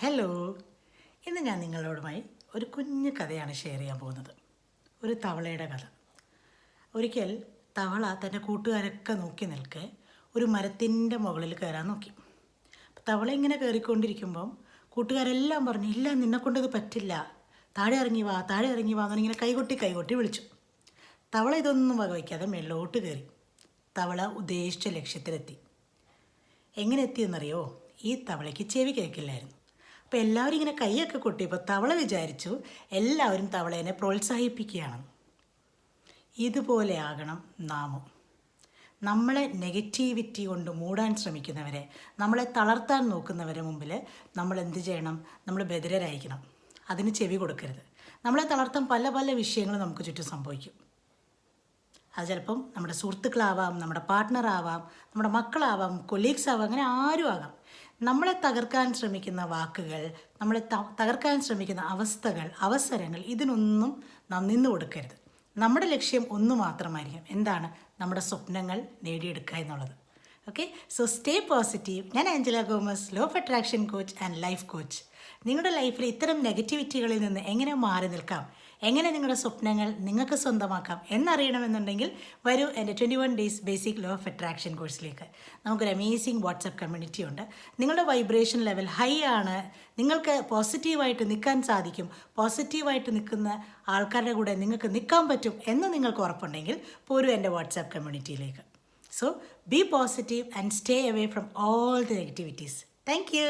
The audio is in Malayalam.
ഹലോ, ഇന്ന് ഞാൻ നിങ്ങളോടുമായി ഒരു കുഞ്ഞു കഥയാണ് ഷെയർ ചെയ്യാൻ പോകുന്നത്. ഒരു തവളയുടെ കഥ. ഒരിക്കൽ തവള തൻ്റെ കൂട്ടുകാരൊക്കെ നോക്കി നിൽക്കെ ഒരു മരത്തിൻ്റെ മുകളിൽ കയറാൻ നോക്കി. തവള ഇങ്ങനെ കയറിക്കൊണ്ടിരിക്കുമ്പം കൂട്ടുകാരെല്ലാം പറഞ്ഞു, ഇല്ല നിന്നെക്കൊണ്ടത് പറ്റില്ല, താഴെ ഇറങ്ങി വാ എന്നിങ്ങനെ കൈകൊട്ടി വിളിച്ചു. തവള ഇതൊന്നും വകവയ്ക്കാതെ മേളിലോട്ട് കയറി. തവള ഉദ്ദേശിച്ച ലക്ഷ്യത്തിലെത്തി. എങ്ങനെ എത്തിയെന്നറിയോ? ഈ തവളയ്ക്ക് ചെവി കേൾക്കില്ലായിരുന്നു. അപ്പോൾ എല്ലാവരും ഇങ്ങനെ കൈയൊക്കെ കൊട്ടിയപ്പോൾ തവള വിചാരിച്ചു എല്ലാവരും തവളേനെ പ്രോത്സാഹിപ്പിക്കുകയാണ്. ഇതുപോലെ ആകണം നാമും. നമ്മളെ നെഗറ്റിവിറ്റി കൊണ്ട് മൂടാൻ ശ്രമിക്കുന്നവരെ, നമ്മളെ തളർത്താൻ നോക്കുന്നവരെ മുമ്പിൽ നമ്മൾ എന്ത് ചെയ്യണം? നമ്മൾ ബധിരരായിരിക്കണം. അതിന് ചെവി കൊടുക്കരുത്. നമ്മളെ തളർത്താൻ പല പല വിഷയങ്ങളും നമുക്ക് ചുറ്റും സംഭവിക്കും. അത് ചിലപ്പം നമ്മുടെ സുഹൃത്തുക്കളാവാം, നമ്മുടെ പാർട്ട്ണറാവാം, നമ്മുടെ മക്കളാവാം, കൊളീഗ്സ് ആവാം, അങ്ങനെ ആരും ആകാം. നമ്മളെ തകർക്കാൻ ശ്രമിക്കുന്ന വാക്കുകൾ, നമ്മളെ തകർക്കാൻ ശ്രമിക്കുന്ന അവസ്ഥകൾ, അവസരങ്ങൾ, ഇതിനൊന്നും നാം നിന്നു കൊടുക്കരുത്. നമ്മുടെ ലക്ഷ്യം ഒന്നു മാത്രമായിരിക്കും. എന്താണ്? നമ്മുടെ സ്വപ്നങ്ങൾ നേടിയെടുക്കുക എന്നുള്ളത്. Okay, so stay positive. ഞാൻ Angela Gomez, law of attraction coach and life coach. നിങ്ങളുടെ ലൈഫിൽ ഇത്തരം നെഗറ്റിവിറ്റികളിൽ നിന്ന് എങ്ങനെ മാറി നിൽക്കാം, എങ്ങനെ നിങ്ങളുടെ സ്വപ്നങ്ങൾ നിങ്ങൾക്ക് സ്വന്തമാക്കാം എന്നറിയണമെന്നുണ്ടെങ്കിൽ വരൂ എൻ്റെ 21 days basic law of attraction കോഴ്സിലേക്ക്. നമുക്കൊരു അമേസിങ് വാട്സപ്പ് കമ്മ്യൂണിറ്റി ഉണ്ട്. നിങ്ങളുടെ വൈബ്രേഷൻ ലെവൽ ഹൈ ആണ്, നിങ്ങൾക്ക് പോസിറ്റീവായിട്ട് നിൽക്കാൻ സാധിക്കും, പോസിറ്റീവായിട്ട് നിൽക്കുന്ന ആൾക്കാരുടെ കൂടെ നിങ്ങൾക്ക് നിൽക്കാൻ പറ്റും എന്ന് നിങ്ങൾക്ക് ഉറപ്പുണ്ടെങ്കിൽ പോരൂ എൻ്റെ WhatsApp കമ്മ്യൂണിറ്റിയിലേക്ക്. So be positive and stay away from all the negativities. Thank you.